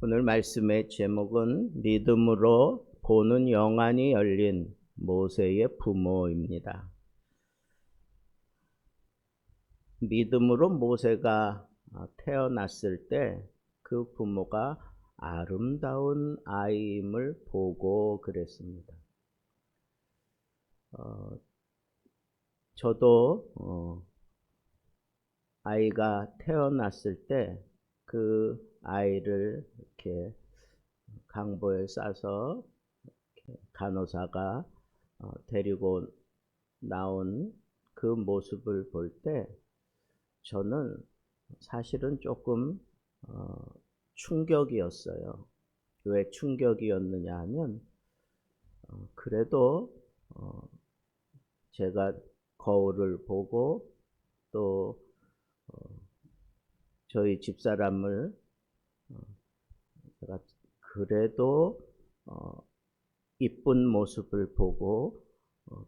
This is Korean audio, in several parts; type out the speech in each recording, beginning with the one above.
오늘 말씀의 제목은 믿음으로 보는 영안이 열린 모세의 부모입니다. 믿음으로 모세가 태어났을 때 그 부모가 아름다운 아이임을 보고 그랬습니다. 저도 아이가 태어났을 때 그 아이를 이렇게 강보에 싸서 간호사가 데리고 나온 그 모습을 볼 때 저는 사실은 조금 충격이었어요. 왜 충격이었느냐 하면 그래도 제가 거울을 보고 또 저희 집사람을 제가 그래도 이쁜 모습을 보고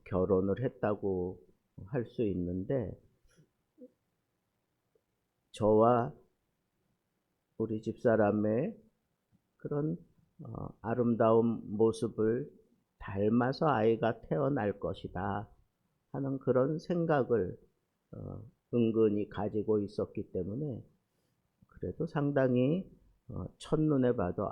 결혼을 했다고 할 수 있는데, 저와 우리 집사람의 그런 아름다운 모습을 닮아서 아이가 태어날 것이다 하는 그런 생각을 은근히 가지고 있었기 때문에 그래도 상당히 첫눈에 봐도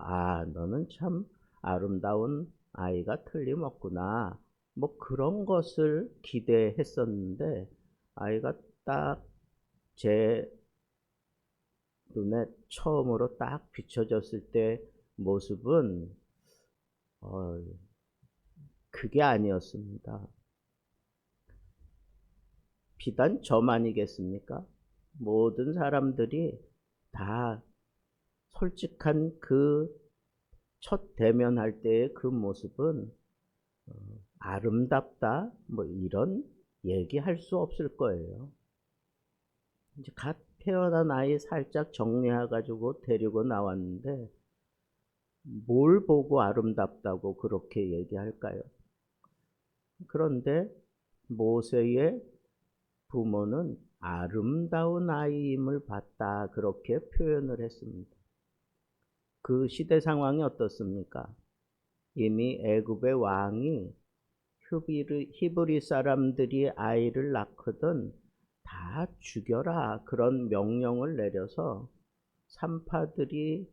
너는 참 아름다운 아이가 틀림없구나, 뭐 그런 것을 기대했었는데, 아이가 딱 제 눈에 처음으로 딱 비춰졌을 때 모습은 그게 아니었습니다. 비단 저만이겠습니까? 모든 사람들이 다 솔직한 그 첫 대면할 때의 그 모습은 아름답다 뭐 이런 얘기할 수 없을 거예요. 이제 갓 태어난 아이 살짝 정리해가지고 데리고 나왔는데 뭘 보고 아름답다고 그렇게 얘기할까요? 그런데 모세의 부모는 아름다운 아이임을 봤다 그렇게 표현을 했습니다. 그 시대 상황이 어떻습니까? 이미 애굽의 왕이 히브리 사람들이 아이를 낳거든 다 죽여라 그런 명령을 내려서 산파들이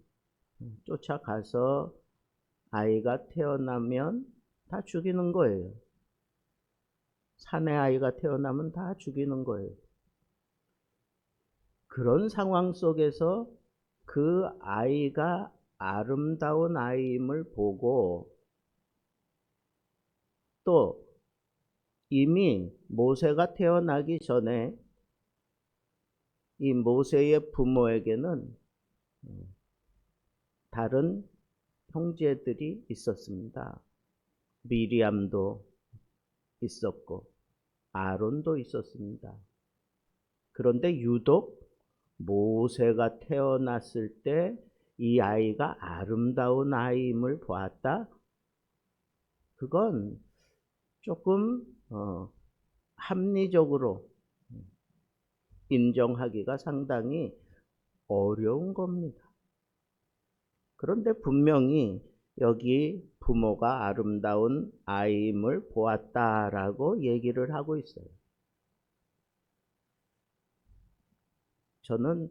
쫓아가서 아이가 태어나면 다 죽이는 거예요. 산에 아이가 태어나면 다 죽이는 거예요. 그런 상황 속에서 그 아이가 아름다운 아이임을 보고, 또 이미 모세가 태어나기 전에 이 모세의 부모에게는 다른 형제들이 있었습니다. 미리암도 있었고 아론도 있었습니다. 그런데 유독 모세가 태어났을 때 이 아이가 아름다운 아이임을 보았다? 그건 조금 합리적으로 인정하기가 상당히 어려운 겁니다. 그런데 분명히 여기 부모가 아름다운 아이임을 보았다라고 얘기를 하고 있어요. 저는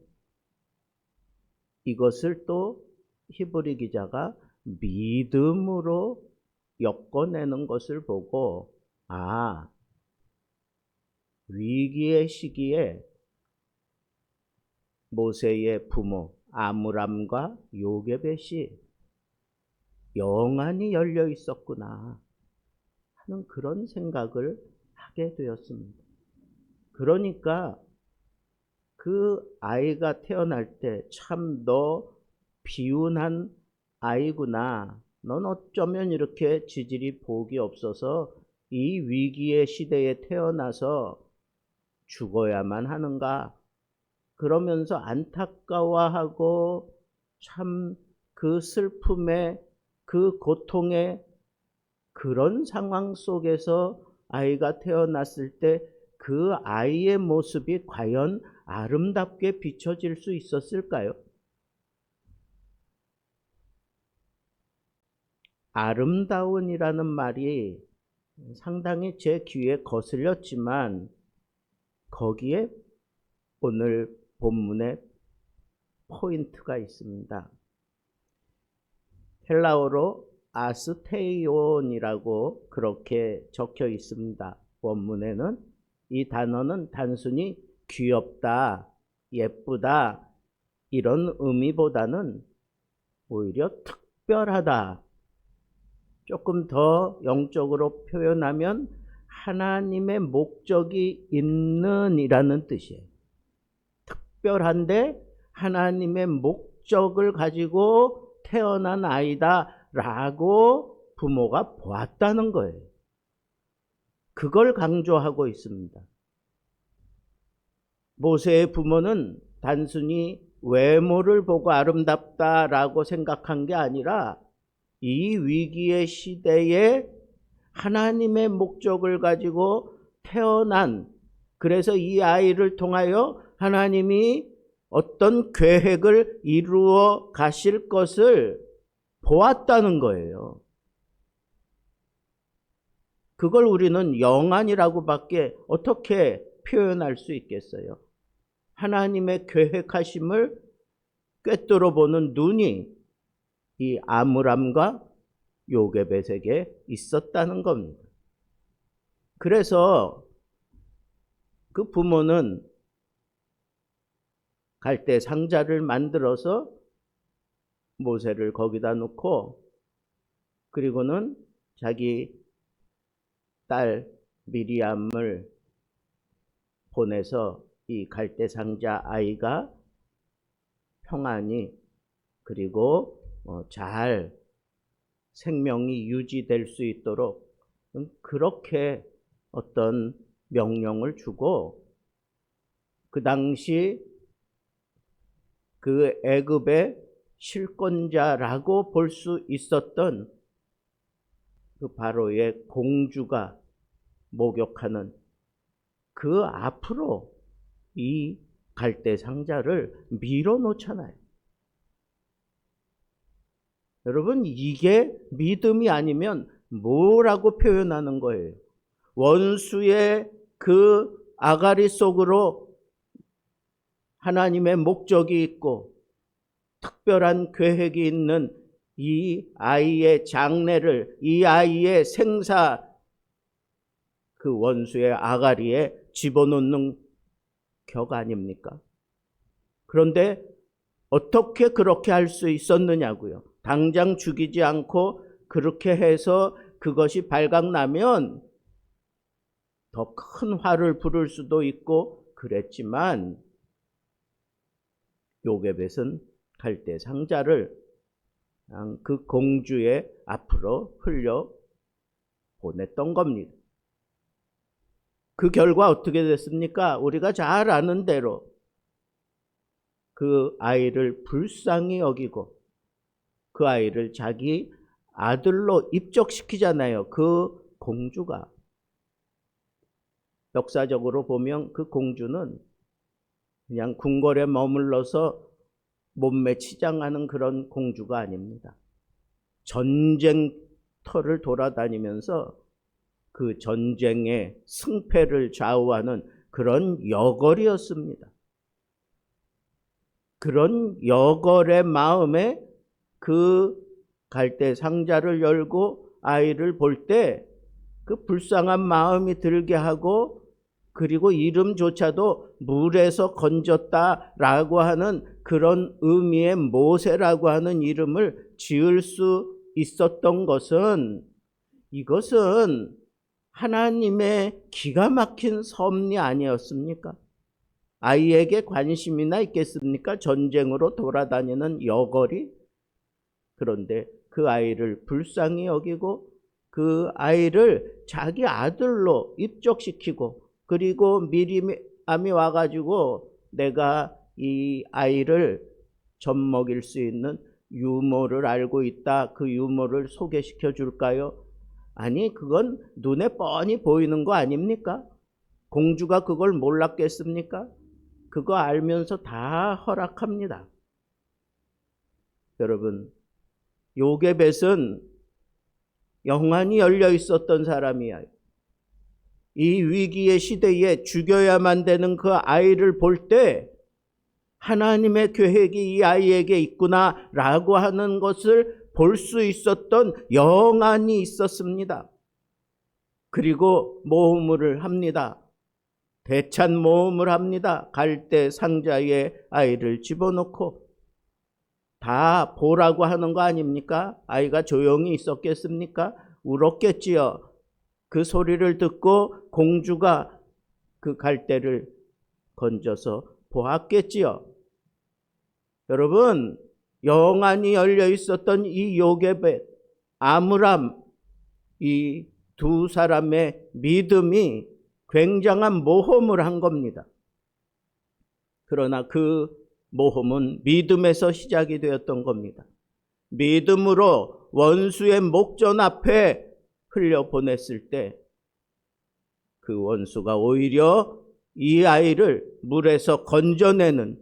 이것을 또 히브리 기자가 믿음으로 엮어내는 것을 보고 위기의 시기에 모세의 부모 아므람과 요게벳이 영안이 열려 있었구나 하는 그런 생각을 하게 되었습니다. 그러니까 그 아이가 태어날 때 참 너 비운한 아이구나, 넌 어쩌면 이렇게 지질이 복이 없어서 이 위기의 시대에 태어나서 죽어야만 하는가, 그러면서 안타까워하고 참 그 슬픔에 그 고통에 그런 상황 속에서 아이가 태어났을 때 그 아이의 모습이 과연 아름답게 비춰질 수 있었을까요? 아름다운이라는 말이 상당히 제 귀에 거슬렸지만 거기에 오늘 본문에 포인트가 있습니다. 헬라어로 아스테이온이라고 그렇게 적혀 있습니다. 원문에는 이 단어는 단순히 귀엽다, 예쁘다 이런 의미보다는 오히려 특별하다, 조금 더 영적으로 표현하면 하나님의 목적이 있는 이라는 뜻이에요. 특별한데 하나님의 목적을 가지고 태어난 아이다 라고 부모가 보았다는 거예요. 그걸 강조하고 있습니다. 모세의 부모는 단순히 외모를 보고 아름답다라고 생각한 게 아니라 이 위기의 시대에 하나님의 목적을 가지고 태어난, 그래서 이 아이를 통하여 하나님이 어떤 계획을 이루어 가실 것을 보았다는 거예요. 그걸 우리는 영안이라고밖에 어떻게 표현할 수 있겠어요? 하나님의 계획하심을 꿰뚫어 보는 눈이 이 아므람과 요게벳에게 있었다는 겁니다. 그래서 그 부모는 갈대 상자를 만들어서 모세를 거기다 놓고 그리고는 자기 딸 미리암을 보내서 이 갈대 상자 아이가 평안히 그리고 잘 생명이 유지될 수 있도록 그렇게 어떤 명령을 주고 그 당시 그 애굽의 실권자라고 볼 수 있었던 그 바로의 공주가 목욕하는 그 앞으로 이 갈대 상자를 밀어놓잖아요. 여러분, 이게 믿음이 아니면 뭐라고 표현하는 거예요? 원수의 그 아가리 속으로 하나님의 목적이 있고 특별한 계획이 있는 이 아이의 장래를, 이 아이의 생사, 그 원수의 아가리에 집어넣는 격 아닙니까? 그런데 어떻게 그렇게 할 수 있었느냐고요. 당장 죽이지 않고 그렇게 해서 그것이 발각나면 더 큰 화를 부를 수도 있고 그랬지만 요게벳은 갈대 상자를 그 공주의 앞으로 흘려 보냈던 겁니다. 그 결과 어떻게 됐습니까? 우리가 잘 아는 대로 그 아이를 불쌍히 여기고 그 아이를 자기 아들로 입적시키잖아요. 그 공주가. 역사적으로 보면 그 공주는 그냥 궁궐에 머물러서 몸매 치장하는 그런 공주가 아닙니다. 전쟁터를 돌아다니면서 그 전쟁의 승패를 좌우하는 그런 여걸이었습니다. 그런 여걸의 마음에 그 갈대 상자를 열고 아이를 볼 때 그 불쌍한 마음이 들게 하고 그리고 이름조차도 물에서 건졌다라고 하는 그런 의미의 모세라고 하는 이름을 지을 수 있었던 것은 이것은 하나님의 기가 막힌 섭리 아니었습니까? 아이에게 관심이나 있겠습니까? 전쟁으로 돌아다니는 여걸이. 그런데 그 아이를 불쌍히 여기고 그 아이를 자기 아들로 입적시키고 그리고 미리암이 와가지고 내가 이 아이를 젖먹일 수 있는 유모를 알고 있다. 그 유모를 소개시켜 줄까요? 아니, 그건 눈에 뻔히 보이는 거 아닙니까? 공주가 그걸 몰랐겠습니까? 그거 알면서 다 허락합니다. 여러분, 요게벳은 영안이 열려 있었던 사람이야. 이 위기의 시대에 죽여야만 되는 그 아이를 볼 때 하나님의 계획이 이 아이에게 있구나라고 하는 것을 볼 수 있었던 영안이 있었습니다. 그리고 모험을 합니다. 대찬 모험을 합니다. 갈대 상자에 아이를 집어넣고. 다 보라고 하는 거 아닙니까? 아이가 조용히 있었겠습니까? 울었겠지요. 그 소리를 듣고 공주가 그 갈대를 건져서 보았겠지요. 여러분, 영안이 열려 있었던 이 요게벳, 아므람, 이 두 사람의 믿음이 굉장한 모험을 한 겁니다. 그러나 그 모험은 믿음에서 시작이 되었던 겁니다. 믿음으로 원수의 목전 앞에 흘려보냈을 때 그 원수가 오히려 이 아이를 물에서 건져내는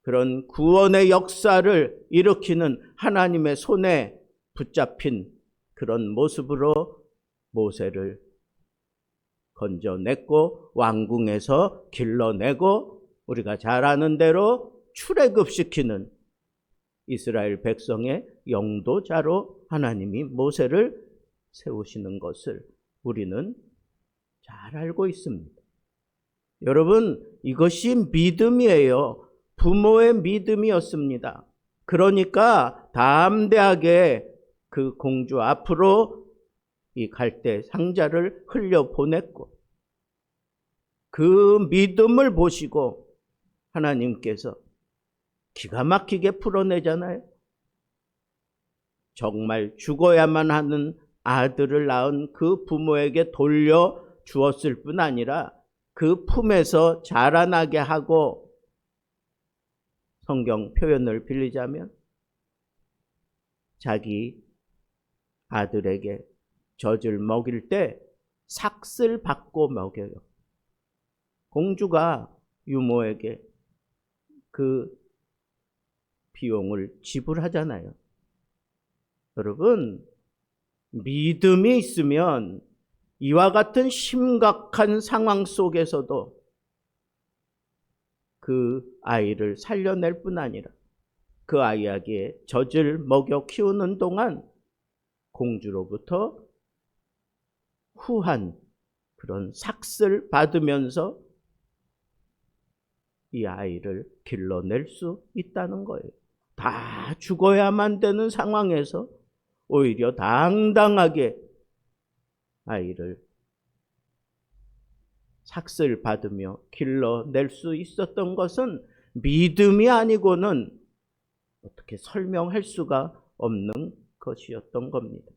그런 구원의 역사를 일으키는 하나님의 손에 붙잡힌 그런 모습으로 모세를 건져냈고 왕궁에서 길러내고 우리가 잘 아는 대로 출애굽시키는 이스라엘 백성의 영도자로 하나님이 모세를 세우시는 것을 우리는 잘 알고 있습니다. 여러분, 이것이 믿음이에요. 부모의 믿음이었습니다. 그러니까 담대하게 그 공주 앞으로 이 갈대 상자를 흘려보냈고 그 믿음을 보시고 하나님께서 기가 막히게 풀어내잖아요. 정말 죽어야만 하는 아들을 낳은 그 부모에게 돌려 주었을 뿐 아니라 그 품에서 자라나게 하고, 성경 표현을 빌리자면 자기 아들에게 젖을 먹일 때 삭슬 받고 먹여요. 공주가 유모에게 그 비용을 지불하잖아요. 여러분, 믿음이 있으면 이와 같은 심각한 상황 속에서도 그 아이를 살려낼 뿐 아니라 그 아이에게 젖을 먹여 키우는 동안 공주로부터 후한 그런 삭슬 받으면서 이 아이를 길러낼 수 있다는 거예요. 다 죽어야만 되는 상황에서 오히려 당당하게 아이를 삭슬 받으며 길러낼 수 있었던 것은 믿음이 아니고는 어떻게 설명할 수가 없는 것이었던 겁니다.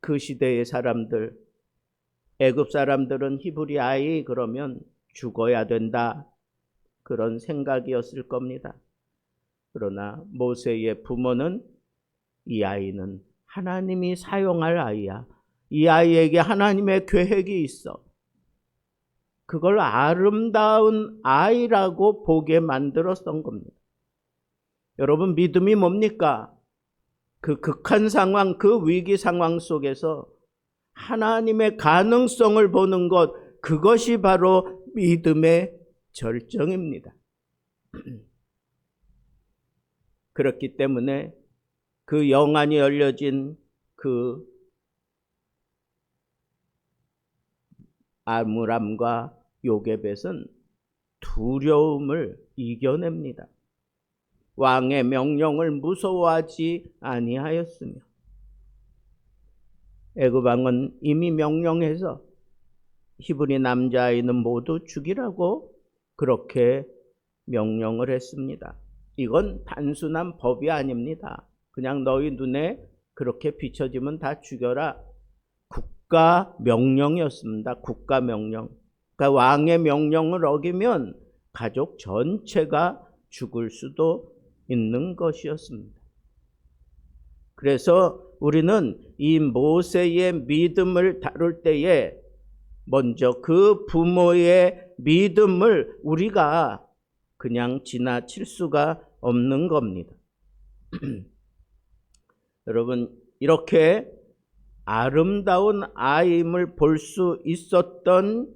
그 시대의 사람들, 애굽 사람들은 히브리 아이 그러면 죽어야 된다, 그런 생각이었을 겁니다. 그러나 모세의 부모는 이 아이는 하나님이 사용할 아이야. 이 아이에게 하나님의 계획이 있어. 그걸 아름다운 아이라고 보게 만들었던 겁니다. 여러분, 믿음이 뭡니까? 그 극한 상황, 그 위기 상황 속에서 하나님의 가능성을 보는 것, 그것이 바로 믿음의 절정입니다. 그렇기 때문에 그 영안이 열려진 그 아므람과 요게벳은 두려움을 이겨냅니다. 왕의 명령을 무서워하지 아니하였으며, 애굽 왕은 이미 명령해서 히브리 남자아이는 모두 죽이라고 그렇게 명령을 했습니다. 이건 단순한 법이 아닙니다. 그냥 너희 눈에 그렇게 비춰지면 다 죽여라. 국가 명령이었습니다. 국가 명령. 그러니까 왕의 명령을 어기면 가족 전체가 죽을 수도 있는 것이었습니다. 그래서 우리는 이 모세의 믿음을 다룰 때에 먼저 그 부모의 믿음을 우리가 그냥 지나칠 수가 없는 겁니다. 여러분, 이렇게 아름다운 아임을 볼 수 있었던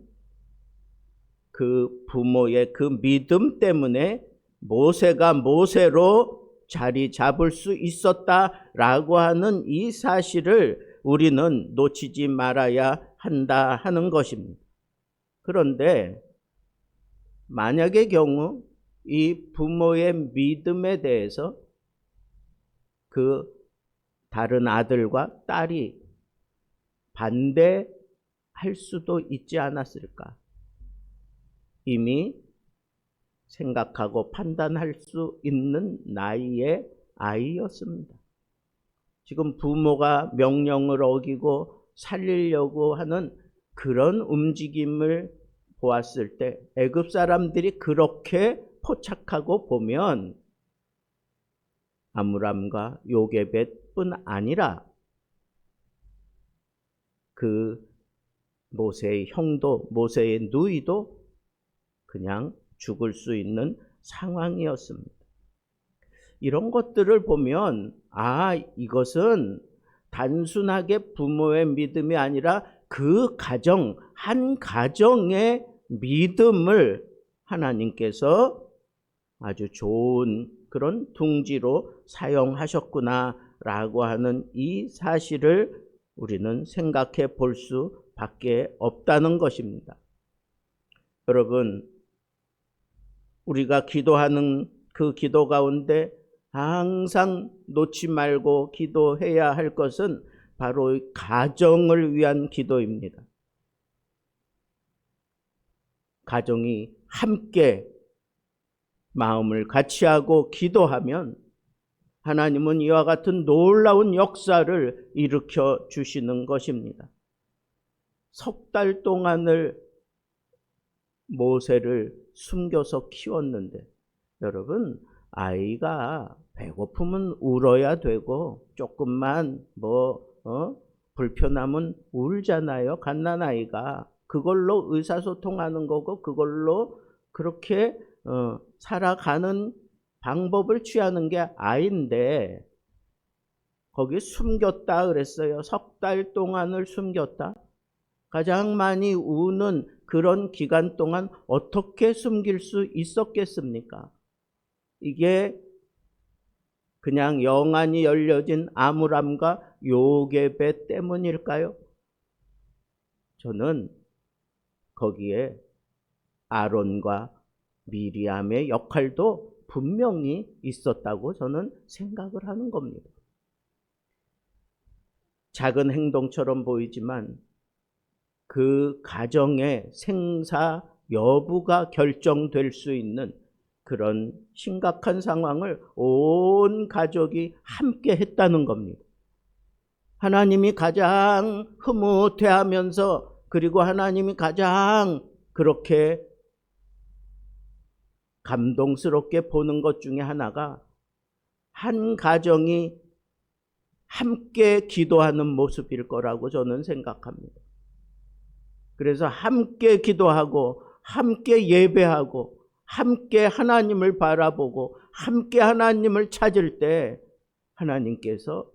그 부모의 그 믿음 때문에 모세가 모세로 자리 잡을 수 있었다라고 하는 이 사실을 우리는 놓치지 말아야 한다 하는 것입니다. 그런데 만약의 경우 이 부모의 믿음에 대해서 그 다른 아들과 딸이 반대할 수도 있지 않았을까? 이미 생각하고 판단할 수 있는 나이의 아이였습니다. 지금 부모가 명령을 어기고 살리려고 하는 그런 움직임을 보았을 때 애굽 사람들이 그렇게 포착하고 보면 아므람과 요게벳뿐 아니라 그 모세의 형도 모세의 누이도 그냥 죽을 수 있는 상황이었습니다. 이런 것들을 보면 이것은 단순하게 부모의 믿음이 아니라 그 가정, 한 가정의 믿음을 하나님께서 아주 좋은 그런 둥지로 사용하셨구나라고 하는 이 사실을 우리는 생각해 볼 수밖에 없다는 것입니다. 여러분, 우리가 기도하는 그 기도 가운데 항상 놓지 말고 기도해야 할 것은 바로 가정을 위한 기도입니다. 가정이 함께 마음을 같이 하고 기도하면 하나님은 이와 같은 놀라운 역사를 일으켜 주시는 것입니다. 석 달 동안을 모세를 숨겨서 키웠는데 여러분, 아이가 배고프면 울어야 되고 조금만 불편하면 울잖아요. 갓난아이가. 그걸로 의사소통하는 거고 그걸로 그렇게 살아가는 방법을 취하는 게 아이인데 거기 숨겼다 그랬어요. 석 달 동안을 숨겼다. 가장 많이 우는 그런 기간 동안 어떻게 숨길 수 있었겠습니까? 이게 그냥 영안이 열려진 아므람과 요게벳 때문일까요? 저는 거기에 아론과 미리암의 역할도 분명히 있었다고 저는 생각을 하는 겁니다. 작은 행동처럼 보이지만 그 가정의 생사 여부가 결정될 수 있는 그런 심각한 상황을 온 가족이 함께 했다는 겁니다. 하나님이 가장 흐뭇해하면서 그리고 하나님이 가장 그렇게 감동스럽게 보는 것 중에 하나가 한 가정이 함께 기도하는 모습일 거라고 저는 생각합니다. 그래서 함께 기도하고 함께 예배하고 함께 하나님을 바라보고 함께 하나님을 찾을 때 하나님께서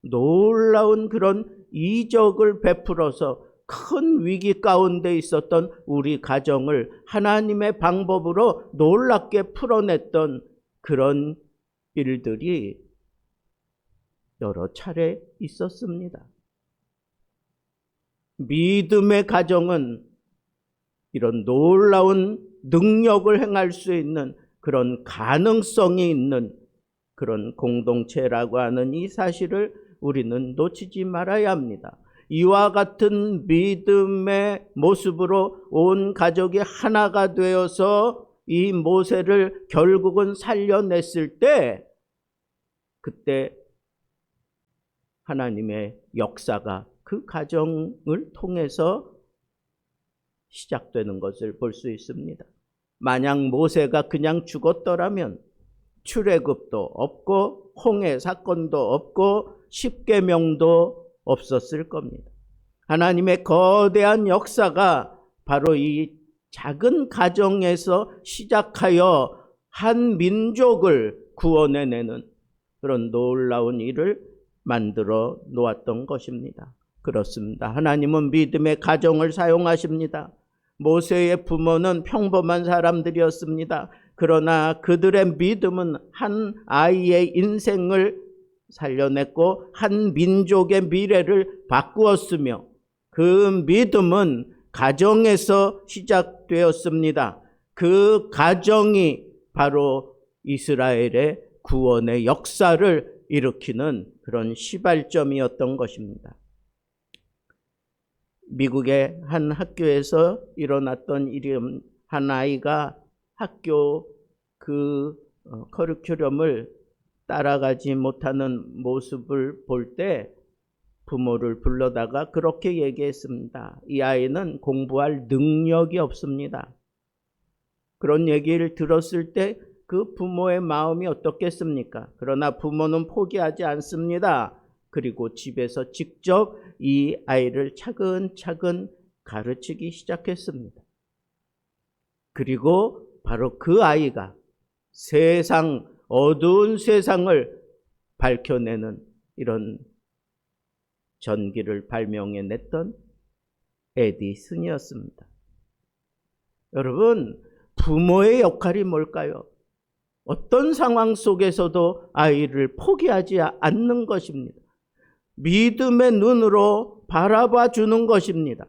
놀라운 그런 이적을 베풀어서 큰 위기 가운데 있었던 우리 가정을 하나님의 방법으로 놀랍게 풀어냈던 그런 일들이 여러 차례 있었습니다. 믿음의 가정은 이런 놀라운 능력을 행할 수 있는 그런 가능성이 있는 그런 공동체라고 하는 이 사실을 우리는 놓치지 말아야 합니다. 이와 같은 믿음의 모습으로 온 가족이 하나가 되어서 이 모세를 결국은 살려냈을 때 그때 하나님의 역사가 그 가정을 통해서 시작되는 것을 볼 수 있습니다. 만약 모세가 그냥 죽었더라면 출애굽도 없고 홍해 사건도 없고 십계명도 없었을 겁니다. 하나님의 거대한 역사가 바로 이 작은 가정에서 시작하여 한 민족을 구원해내는 그런 놀라운 일을 만들어 놓았던 것입니다. 그렇습니다. 하나님은 믿음의 가정을 사용하십니다. 모세의 부모는 평범한 사람들이었습니다. 그러나 그들의 믿음은 한 아이의 인생을 살려냈고 한 민족의 미래를 바꾸었으며 그 믿음은 가정에서 시작되었습니다. 그 가정이 바로 이스라엘의 구원의 역사를 일으키는 그런 시발점이었던 것입니다. 미국의 한 학교에서 일어났던 일은 한 아이가 학교 그 커리큘럼을 따라가지 못하는 모습을 볼 때 부모를 불러다가 그렇게 얘기했습니다. 이 아이는 공부할 능력이 없습니다. 그런 얘기를 들었을 때 그 부모의 마음이 어떻겠습니까? 그러나 부모는 포기하지 않습니다. 그리고 집에서 직접 이 아이를 차근차근 가르치기 시작했습니다. 그리고 바로 그 아이가 어두운 세상을 밝혀내는 이런 전기를 발명해냈던 에디슨이었습니다. 여러분, 부모의 역할이 뭘까요? 어떤 상황 속에서도 아이를 포기하지 않는 것입니다. 믿음의 눈으로 바라봐 주는 것입니다.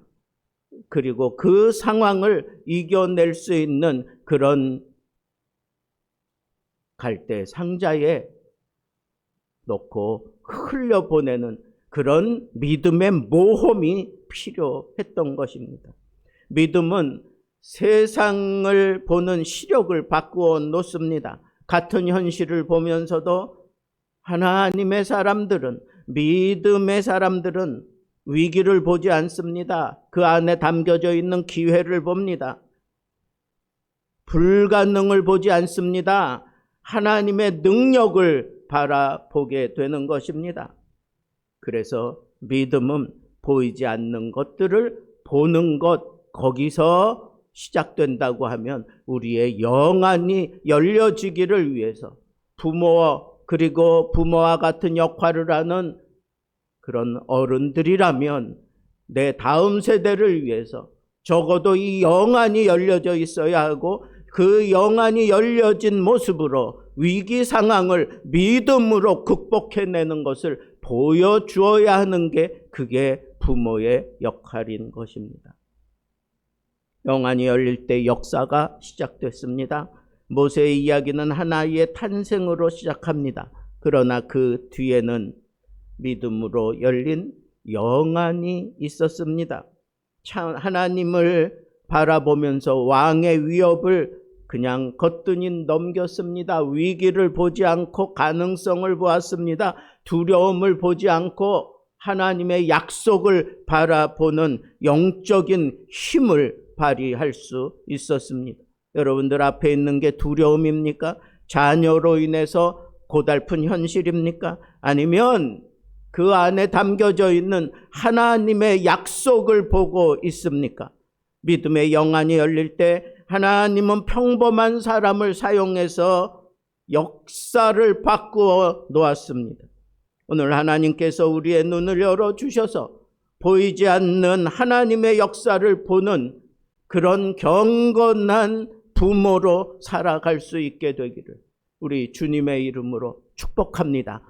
그리고 그 상황을 이겨낼 수 있는 그런 갈대 상자에 넣고 흘려보내는 그런 믿음의 모험이 필요했던 것입니다. 믿음은 세상을 보는 시력을 바꾸어 놓습니다. 같은 현실을 보면서도 하나님의 사람들은, 믿음의 사람들은 위기를 보지 않습니다. 그 안에 담겨져 있는 기회를 봅니다. 불가능을 보지 않습니다. 하나님의 능력을 바라보게 되는 것입니다. 그래서 믿음은 보이지 않는 것들을 보는 것, 거기서 시작된다고 하면 우리의 영안이 열려지기를 위해서 그리고 부모와 같은 역할을 하는 그런 어른들이라면 내 다음 세대를 위해서 적어도 이 영안이 열려져 있어야 하고 그 영안이 열려진 모습으로 위기 상황을 믿음으로 극복해내는 것을 보여주어야 하는 게 그게 부모의 역할인 것입니다. 영안이 열릴 때 역사가 시작됐습니다. 모세의 이야기는 한 아이의 탄생으로 시작합니다. 그러나 그 뒤에는 믿음으로 열린 영안이 있었습니다. 하나님을 바라보면서 왕의 위협을 그냥 거뜬히 넘겼습니다. 위기를 보지 않고 가능성을 보았습니다. 두려움을 보지 않고 하나님의 약속을 바라보는 영적인 힘을 발휘할 수 있었습니다. 여러분들 앞에 있는 게 두려움입니까? 자녀로 인해서 고달픈 현실입니까? 아니면 그 안에 담겨져 있는 하나님의 약속을 보고 있습니까? 믿음의 영안이 열릴 때 하나님은 평범한 사람을 사용해서 역사를 바꾸어 놓았습니다. 오늘 하나님께서 우리의 눈을 열어주셔서 보이지 않는 하나님의 역사를 보는 그런 경건한 부모로 살아갈 수 있게 되기를 우리 주님의 이름으로 축복합니다.